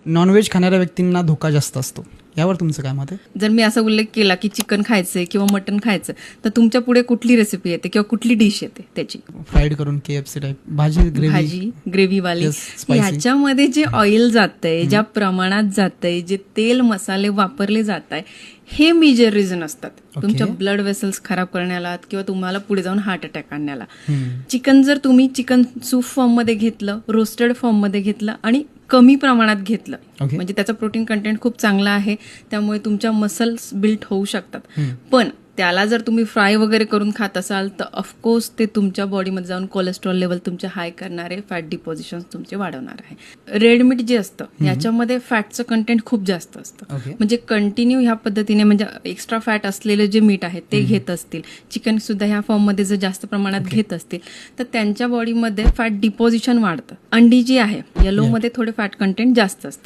Non veg खाणाऱ्या व्यक्तींना धोका जास्त असतो, यावर तुमचं काय मत आहे? जर मी असा उल्लेख केला की चिकन खायचंय किंवा मटन खायचं, तर तुमच्या पुढे कुठली रेसिपी येते किंवा कुठली डिश येते त्याची? फ्राईड करून KFC टाईप भाजी ग्रेव्हीवाली. Yes, spicy. ह्याच्यामध्ये जे ऑइल जातंय, ज्या प्रमाणात जातंय, जे तेल मसाले वापरले जात आहे, हे मेजर रिझन असतात तुमच्या ब्लड वेसल्स खराब करण्याला किंवा तुम्हाला पुढे जाऊन हार्ट अटॅक आणण्याला. चिकन जर तुम्ही चिकन सूप फॉर्ममध्ये घेतलं, रोस्टेड फॉर्ममध्ये घेतलं आणि कमी प्रमाणात घेतलं, म्हणजे त्याचा प्रोटीन कंटेंट खूप चांगला आहे, त्यामुळे तुमच्या मसल्स बिल्ड होऊ शकतात. पण त्याला जर तुम्ही फ्राय वगैरे करून खात असाल तर ऑफकोर्स ते तुमच्या बॉडीमध्ये जाऊन कोलेस्ट्रॉल लेवल तुमचे हाय करणारे, फॅट डिपॉझिशन तुमचे वाढवणार आहे. रेड मीट जे असतं याच्यामध्ये फॅटचं कंटेंट खूप जास्त असतं. म्हणजे कंटिन्यू ह्या पद्धतीने म्हणजे एक्स्ट्रा फॅट असलेले जे मीट आहे ते घेत असतील, चिकन सुद्धा ह्या फॉर्ममध्ये जर जास्त प्रमाणात घेत असतील तर त्यांच्या बॉडीमध्ये फॅट डिपॉझिशन वाढतं. अंडी जी आहे येलोमध्ये थोडे फॅट कंटेंट जास्त असतं.